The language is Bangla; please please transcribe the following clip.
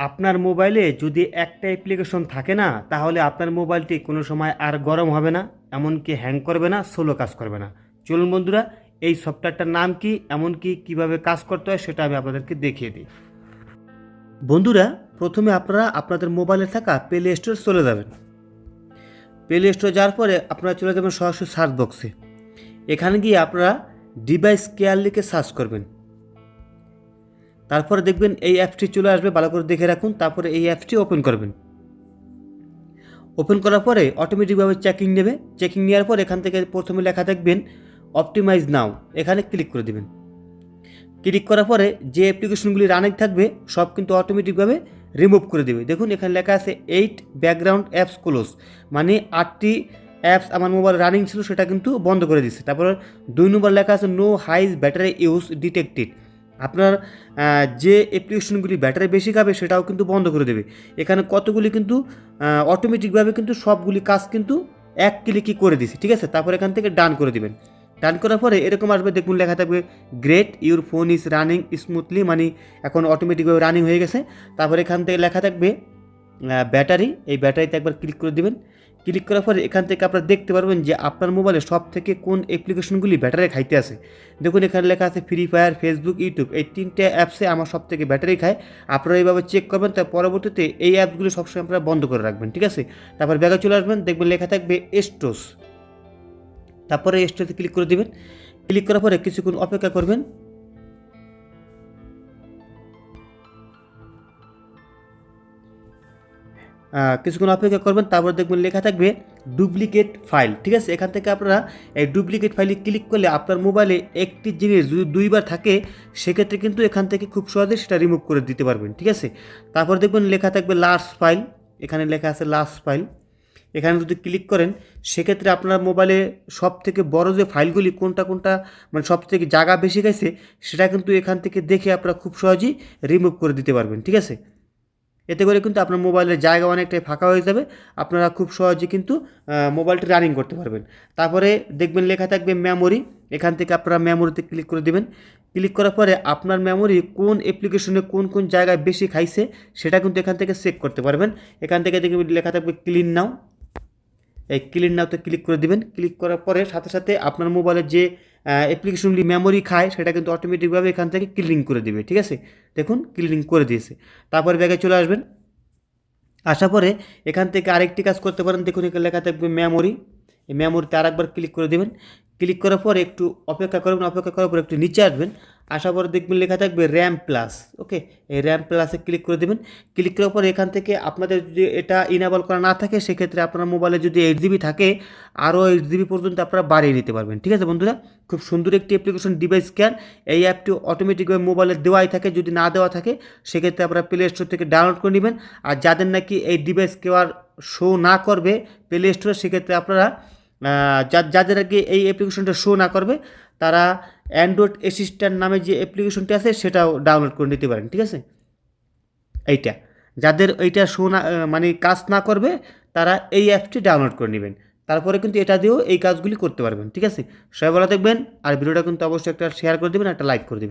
আপনার মোবাইলে যদি একটা অ্যাপ্লিকেশন থাকে না, তাহলে আপনার মোবাইলটি কোনো সময় আর গরম হবে না, এমনকি হ্যাং করবে না, স্লো কাজ করবে না। চলুন বন্ধুরা, এই সফটওয়্যারটার নাম কি, এমনকি কিভাবে কাজ করতে হয় সেটা আমি আপনাদেরকে দেখিয়ে দিই। বন্ধুরা, প্রথমে আপনারা আপনাদের মোবাইলে থাকা প্লে স্টোর চলে যাবেন। প্লে স্টোরে যাওয়ার পরে আপনারা চলে যাবেন সরাসরি সার্চ বক্সে। এখানে গিয়ে আপনারা ডিভাইস কেয়ার লিখে সার্চ করবেন। তারপরে দেখবেন এই অ্যাপসটি চলে আসবে, ভালো করে দেখে রাখুন। তারপরে এই অ্যাপসটি ওপেন করবেন। ওপেন করার পরে অটোমেটিকভাবে চেকিং নেবে। চেকিং নেওয়ার পর এখান থেকে প্রথমে লেখা দেখবেন অপটিমাইজ নাও, এখানে ক্লিক করে দেবেন। ক্লিক করার পরে যে অ্যাপ্লিকেশনগুলি রানিং থাকবে সব কিন্তু অটোমেটিকভাবে রিমুভ করে দেবে। দেখুন এখানে লেখা আছে 8 ব্যাকগ্রাউন্ড অ্যাপস ক্লোজ, মানে 8টি অ্যাপস আমার মোবাইল রানিং ছিল সেটা কিন্তু বন্ধ করে দিচ্ছে। তারপর 2 নম্বর লেখা আছে no high battery use detected, আপনার যে অ্যাপ্লিকেশনগুলি ব্যাটারি বেশি খাবে সেটাও কিন্তু বন্ধ করে দেবে। এখানে কতগুলি কিন্তু অটোমেটিকভাবে কিন্তু সবগুলি কাজ কিন্তু এক ক্লিকই করে দিছে, ঠিক আছে। তারপর এখান থেকে ডান করে দিবেন। ডান করার পরে এরকম আসবে, দেখুন লেখা থাকবে great your phone is running smoothly, মানে এখন অটোমেটিকভাবে রানিং হয়ে গেছে। তারপর এখান থেকে লেখা থাকবে ব্যাটারি, এই ব্যাটারিতে একবার ক্লিক করে দিবেন। ক্লিক করার পরে এখান থেকে আপনারা দেখতে পারবেন যে আপনার মোবাইলে সব থেকে কোন অ্যাপ্লিকেশনগুলি ব্যাটারি খাইতে আছে। দেখুন এখানে লেখা আছে ফ্রি ফায়ার, ফেসবুক, ইউটিউব, এই 3টে অ্যাপসে আমার সব থেকে ব্যাটারি খায়। আপনারা এইভাবে চেক করবেন, তার পরবর্তীতে এই অ্যাপসগুলি সবসময় আপনারা বন্ধ করে রাখবেন, ঠিক আছে। তারপর ব্যাগে চলে আসবেন, দেখবেন লেখা থাকবে স্টোস, তারপরে স্টোরে ক্লিক করে দেবেন। ক্লিক করার পরে কিছুক্ষণ অপেক্ষা করবেন। কিছুক্ষণ অপেক্ষা করবেন, তারপর দেখবেন লেখা থাকবে ডুপ্লিকেট ফাইল, ঠিক আছে। এখান থেকে আপনারা এই ডুপ্লিকেট ফাইলে ক্লিক করলে আপনার মোবাইলে একটি জিনিস যদি দুইবার থাকে সেক্ষেত্রে কিন্তু এখান থেকে খুব সহজে সেটা রিমুভ করে দিতে পারবেন, ঠিক আছে। তারপর দেখবেন লেখা থাকবে লাস্ট ফাইল, এখানে লেখা আছে লাস্ট ফাইল। এখানে যদি ক্লিক করেন সেক্ষেত্রে আপনার মোবাইলে সব থেকে বড় যে ফাইলগুলি কোনটা কোনটা মানে সব থেকে জায়গা বেশি গেছে সেটা কিন্তু এখান থেকে দেখে আপনারা খুব সহজেই রিমুভ করে দিতে পারবেন, ঠিক আছে। এতে করে কিন্তু আপনার মোবাইলের জায়গা অনেকটাই ফাঁকা হয়ে যাবে, আপনারা খুব সহজে কিন্তু মোবাইলটি রানিং করতে পারবেন। তারপরে দেখবেন লেখা থাকবে মেমোরি, এখান থেকে আপনারা মেমোরিতে ক্লিক করে দেবেন। ক্লিক করার পরে আপনার মেমোরি কোন অ্যাপ্লিকেশনে কোন কোন জায়গায় বেশি খাইছে সেটা কিন্তু এখান থেকে চেক করতে পারবেন। এখান থেকে দেখবেন লেখা থাকবে ক্লিন নাও, এই ক্লিন নাওতে ক্লিক করে দিবেন। ক্লিক করার পরে সাথে সাথে আপনার মোবাইলের যে অ্যাপ্লিকেশনগুলি মেমোরি খায় সেটা কিন্তু অটোমেটিকভাবে এখান থেকে ক্লিনিং করে দিবে, ঠিক আছে। দেখুন ক্লিনিং করে দিয়েছে। তারপরে ব্যাগে চলে আসবেন। আসার পরে এখান থেকে আরেকটি কাজ করতে পারেন, দেখুন এখানে লেখা থাকবে মেমোরি, এই মেমোরিতে আরেকবার ক্লিক করে দেবেন। ক্লিক করার পরে একটু অপেক্ষা করবেন, অপেক্ষা করার পরে একটু নিচে আসবেন। আসার পরে দেখবেন লেখা থাকবে র্যাম প্লাস, ওকে, এই র্যাম প্লাসে ক্লিক করে দেবেন। ক্লিক করার পরে এখান থেকে আপনাদের যদি এটা ইনেবল করা না থাকে সেক্ষেত্রে আপনার মোবাইলে যদি 8 GB থাকে আরও 8 GB পর্যন্ত আপনারা বাড়িয়ে নিতে পারবেন, ঠিক আছে বন্ধুরা। খুব সুন্দর একটি অ্যাপ্লিকেশন ডিভাইস স্ক্যান, এই অ্যাপটি অটোমেটিকভাবে মোবাইলে দেওয়াই থাকে, যদি না দেওয়া থাকে সেক্ষেত্রে আপনারা প্লে স্টোর থেকে ডাউনলোড করে নেবেন। আর যাদের নাকি এই ডিভাইস কেউ আর শো না করবে প্লে স্টোরে সেক্ষেত্রে আপনারা যাদের আগে এই অ্যাপ্লিকেশনটা শো না করবে তারা অ্যান্ড্রয়েড অ্যাসিস্ট্যান্ট নামে যে অ্যাপ্লিকেশনটি আছে সেটাও ডাউনলোড করে নিতে পারেন, ঠিক আছে। এইটা যাদের এইটা শো না মানে কাজ না করবে তারা এই অ্যাপটি ডাউনলোড করে নেবেন, তারপরে কিন্তু এটা দিয়েও এই কাজগুলি করতে পারবেন, ঠিক আছে। সবাই ভালো থাকবেন, আর ভিডিওটা কিন্তু অবশ্যই একটা শেয়ার করে দেবেন, একটা লাইক করে দেবেন।